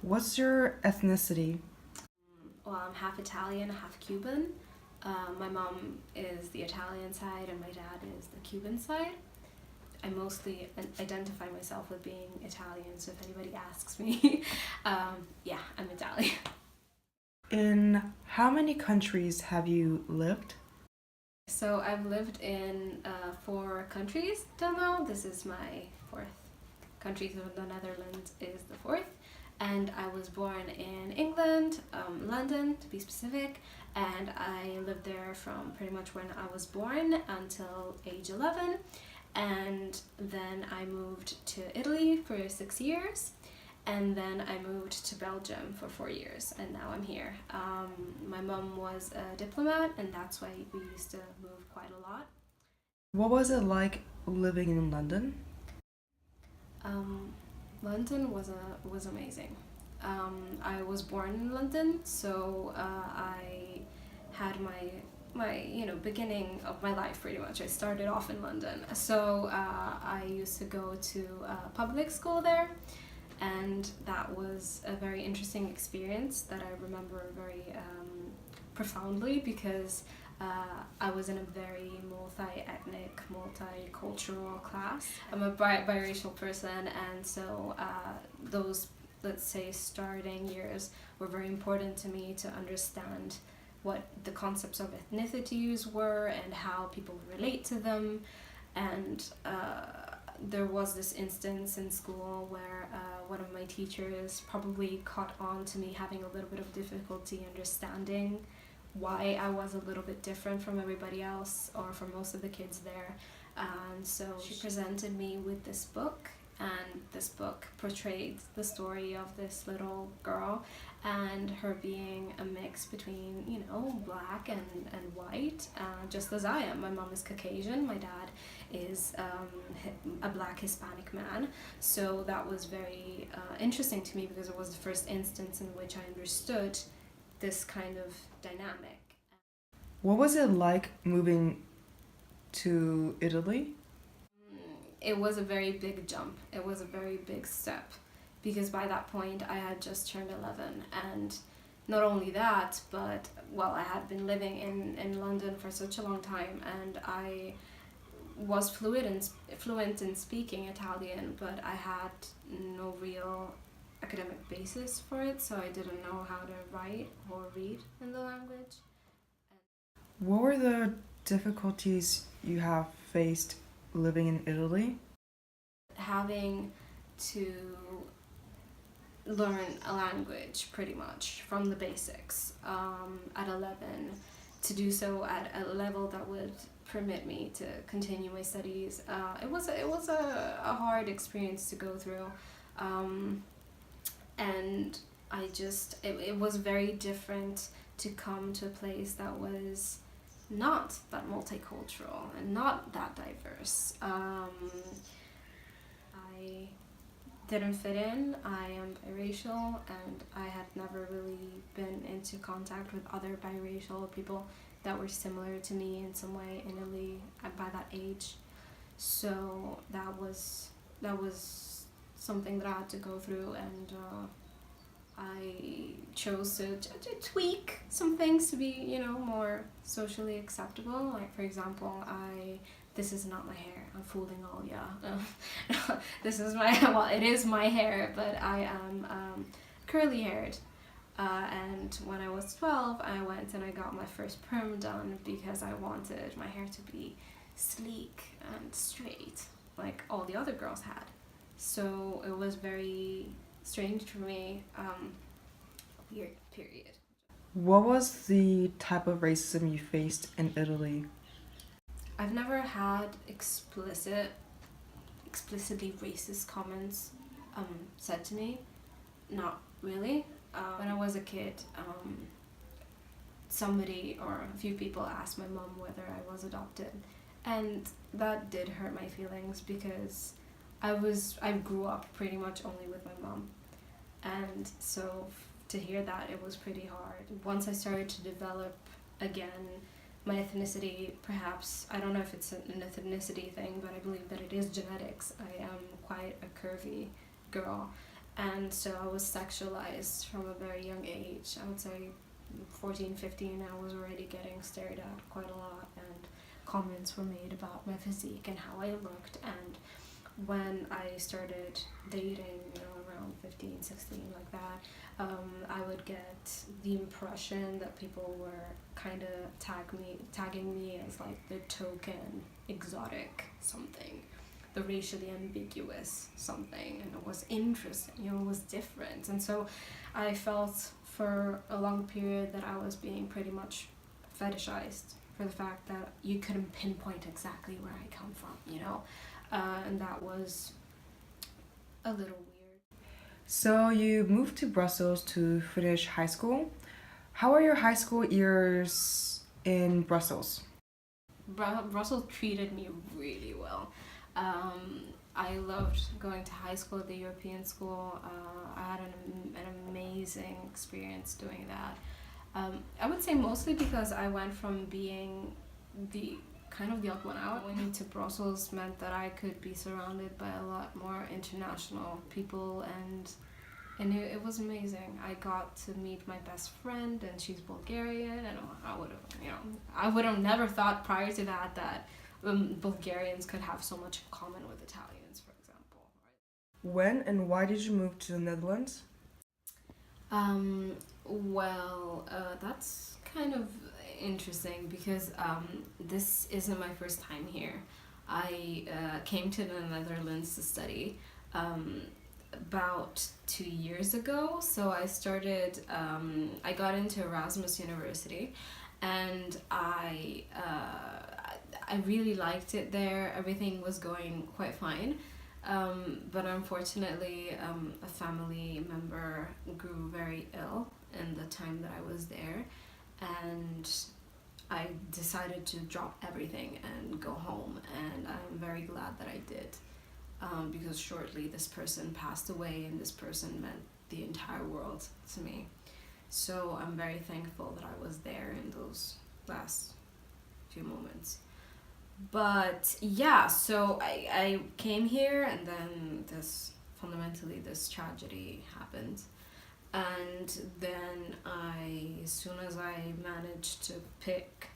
What's your ethnicity? Well, I'm half Italian, half Cuban. My mom is the Italian side and my dad is the Cuban side. I mostly identify myself with being Italian, so if anybody asks me, yeah, I'm Italian. In how many countries have you lived? So I've lived in 4 countries till now. This is my fourth country, so the Netherlands is the fourth. And I was born in England, London to be specific, and I lived there from pretty much when I was born until age 11. And then I moved to Italy for 6 years, and then I moved to Belgium for 4 years, and now I'm here. My mom was a diplomat, and that's why we used to move quite a lot. What was it like living in London? London was amazing. I was born in London, so I had my beginning of my life pretty much. I started off in London, so I used to go to public school there, and that was a very interesting experience that I remember very profoundly because I was in a very multi-ethnic, multicultural class. I'm a biracial person, and so those, let's say, starting years were very important to me to understand what the concepts of ethnicities were and how people relate to them. And there was this instance in school where one of my teachers probably caught on to me having a little bit of difficulty understanding why I was a little bit different from everybody else or from most of the kids there. And so she presented me with this book, and this book portrayed the story of this little girl and her being a mix between, black and white, just as I am. My mom is Caucasian, my dad is a black Hispanic man. So that was very interesting to me because it was the first instance in which I understood this kind of dynamic. What was it like moving to Italy? It was a very big jump. It was a very big step because by that point I had just turned 11, and not only that, but I had been living in London for such a long time, and I was fluent in speaking Italian, but I had no real academic basis for it, so I didn't know how to write or read in the language. What were the difficulties you have faced living in Italy? Having to learn a language pretty much from the basics at 11, to do so at a level that would permit me to continue my studies. It was a hard experience to go through. And it was very different to come to a place that was not that multicultural and not that diverse. I didn't fit in. I am biracial, and I had never really been into contact with other biracial people that were similar to me in some way in Italy by that age. So that was something that I had to go through, and I chose to tweak some things to be, more socially acceptable. Like, for example, this is not my hair. I'm fooling all ya. This is it is my hair, but I am curly haired. And when I was 12, I went and I got my first perm done because I wanted my hair to be sleek and straight, like all the other girls had. So it was very strange for me, weird period. What was the type of racism you faced in Italy? I've never had explicitly racist comments said to me, not really. When I was a kid, somebody or a few people asked my mom whether I was adopted, and that did hurt my feelings because I grew up pretty much only with my mom, and so to hear that, it was pretty hard. Once I started to develop again my ethnicity, perhaps, I don't know if it's an ethnicity thing, but I believe that it is genetics. I am quite a curvy girl, And so I was sexualized from a very young age. I would say 14, 15, I was already getting stared at quite a lot, and comments were made about my physique and how I looked. And when I started dating, around 15, 16, like that, I would get the impression that people were kind of tagging me as like the token exotic something, the racially ambiguous something, and it was interesting, it was different. And so I felt for a long period that I was being pretty much fetishized for the fact that you couldn't pinpoint exactly where I come from, and that was a little weird. So you moved to Brussels to finish high school. How are your high school years in Brussels? Brussels treated me really well. I loved going to high school at the European school. I had an amazing experience doing that. I would say mostly because I went from being the kind of the odd one out. Going to Brussels meant that I could be surrounded by a lot more international people, and it was amazing. I got to meet my best friend, and she's Bulgarian, and I would have never thought prior to that Bulgarians could have so much in common with Italians, for example. When and why did you move to the Netherlands? That's kind of interesting because this isn't my first time here. I came to the Netherlands to study about 2 years ago. So I got into Erasmus University, and I really liked it there. Everything was going quite fine. But unfortunately, a family member grew very ill in the time that I was there, and I decided to drop everything and go home, and I'm very glad that I did, because shortly this person passed away, and this person meant the entire world to me. So I'm very thankful that I was there in those last few moments. But yeah, so I came here, and then this tragedy happened. And then as soon as I managed to pick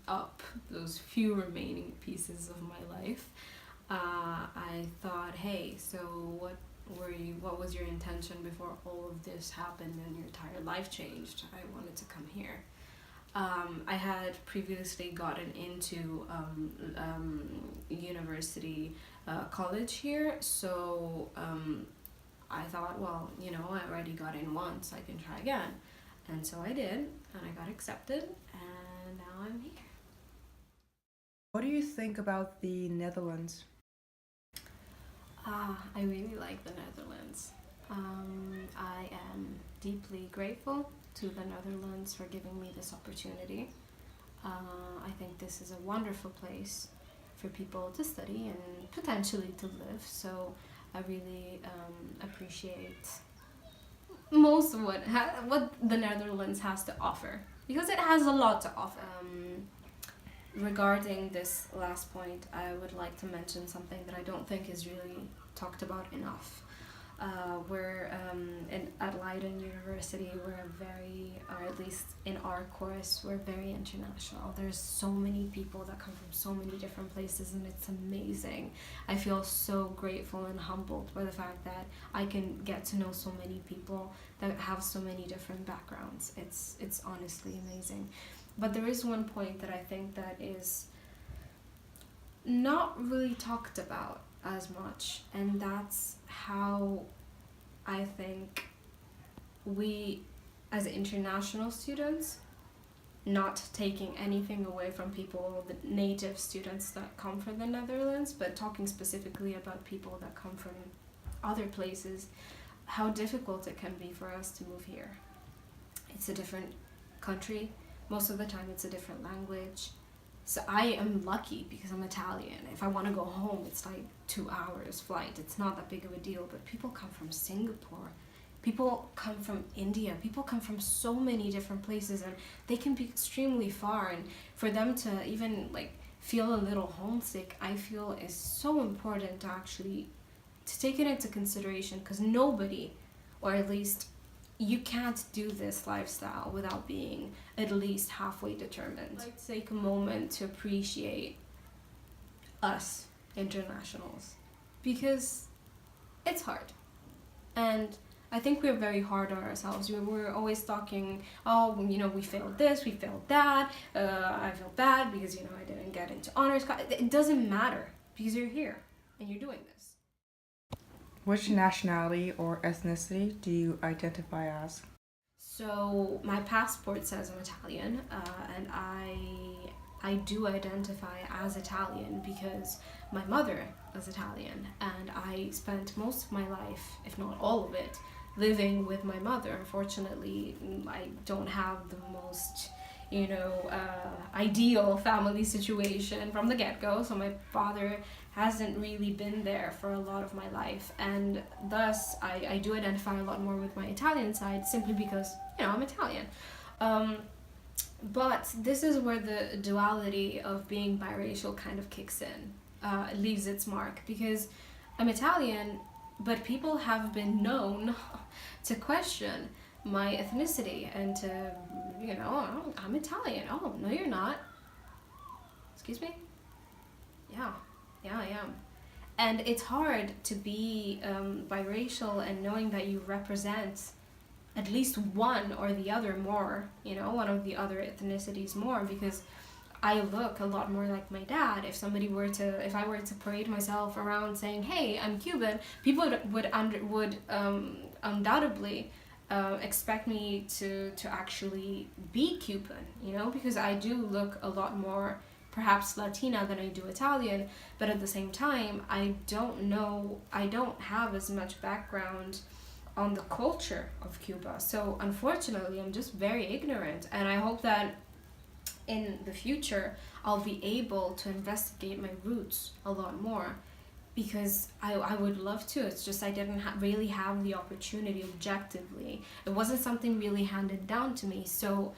up those few remaining pieces of my life, I thought, hey, so what was your intention before all of this happened and your entire life changed? I wanted to come here. I had previously gotten into university, college here, so I thought, well, I already got in once, I can try again. And so I did, and I got accepted, and now I'm here. What do you think about the Netherlands? I really like the Netherlands. I am deeply grateful to the Netherlands for giving me this opportunity. I think this is a wonderful place for people to study and potentially to live, so I really appreciate most of what the Netherlands has to offer, because it has a lot to offer. Regarding this last point, I would like to mention something that I don't think is really talked about enough. At Leiden University, or at least in our course, we're very international. There's so many people that come from so many different places, and it's amazing. I feel so grateful and humbled by the fact that I can get to know so many people that have so many different backgrounds. It's honestly amazing. But there is one point that I think that is not really talked about as much, and that's how I think we, as international students, not taking anything away from people, the native students that come from the Netherlands, but talking specifically about people that come from other places, how difficult it can be for us to move here. It's a different country. Most of the time it's a different language. So I am lucky because I'm Italian. If I want to go home, it's like 2 hours flight. It's not that big of a deal, but people come from Singapore. People come from India. People come from so many different places, and they can be extremely far. And for them to even feel a little homesick, I feel is so important to take it into consideration, because nobody or at least you can't do this lifestyle without being at least halfway determined. I'd take a moment to appreciate us internationals, because it's hard. And I think we're very hard on ourselves. We're always talking, oh, we failed this, we failed that, I feel bad because, I didn't get into honors. It doesn't matter, because you're here and you're doing this. Which nationality or ethnicity do you identify as? So my passport says I'm Italian, and I do identify as Italian because my mother is Italian, and I spent most of my life, if not all of it, living with my mother. Unfortunately, I don't have the most ideal family situation from the get-go, so my father hasn't really been there for a lot of my life, and thus I do identify a lot more with my Italian side, simply because I'm Italian. But this is where the duality of being biracial kind of kicks in, leaves its mark, because I'm Italian, but people have been known to question my ethnicity and to, oh, I'm Italian. Oh, no, you're not. Excuse me? Yeah, I am. And it's hard to be biracial and knowing that you represent at least one or the other more, one of the other ethnicities more, because I look a lot more like my dad. If I were to parade myself around saying, hey, I'm Cuban, people would undoubtedly expect me to actually be Cuban, because I do look a lot more perhaps Latina than I do Italian, but at the same time, I don't have as much background on the culture of Cuba. So unfortunately, I'm just very ignorant, and I hope that in the future, I'll be able to investigate my roots a lot more, because I would love to. It's just I didn't really have the opportunity objectively. It wasn't something really handed down to me. So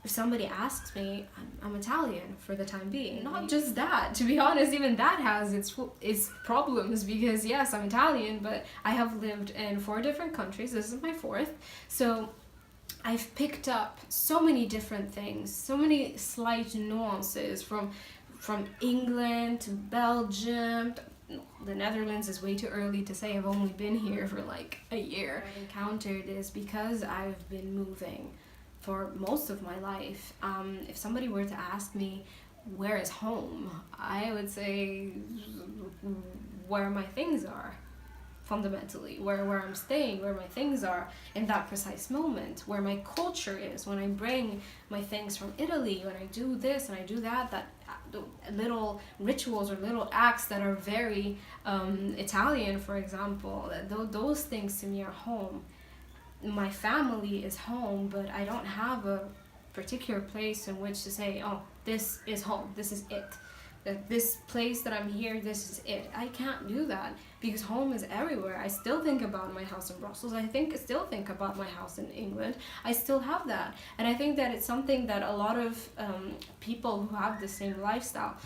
if somebody asks me, I'm Italian for the time being. Not just that, to be honest, even that has its problems, because yes, I'm Italian, but I have lived in 4 different countries. This is my 4th. So I've picked up so many different things, so many slight nuances from England to Belgium. The Netherlands is way too early to say. I've only been here for like a year. What I encountered is, because I've been moving for most of my life, if somebody were to ask me where is home, I would say where my things are, fundamentally, where I'm staying, where my things are in that precise moment, where my culture is, when I bring my things from Italy, when I do this and I do that little rituals or little acts that are very Italian, for example, those things to me are home. My family is home, but I don't have a particular place in which to say, oh, this is home, this is it. This place that I'm here, this is it. I can't do that, because home is everywhere. I still think about my house in Brussels. I still think about my house in England. I still have that. And I think that it's something that a lot of people who have the same lifestyle,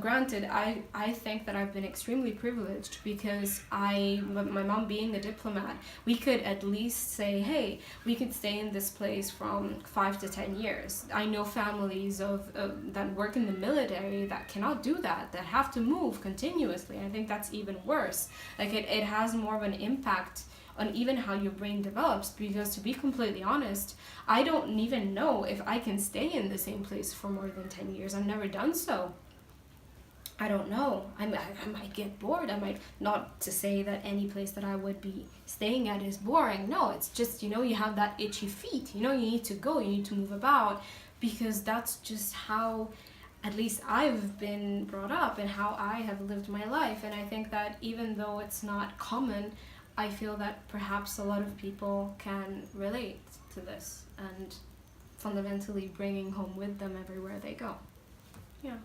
granted, I think that I've been extremely privileged, because my mom being a diplomat, we could at least say, hey, we could stay in this place from 5 to 10 years. I know families that work in the military that cannot do that have to move continuously. And I think that's even worse. Like it has more of an impact on even how your brain develops, because to be completely honest, I don't even know if I can stay in the same place for more than 10 years. I've never done so. I don't know. I might get bored. I might, not to say that any place that I would be staying at is boring. No, it's just, you have that itchy feet. You need to go, you need to move about, because that's just how, at least I've been brought up and how I have lived my life. And I think that even though it's not common, I feel that perhaps a lot of people can relate to this, and fundamentally bringing home with them everywhere they go. Yeah.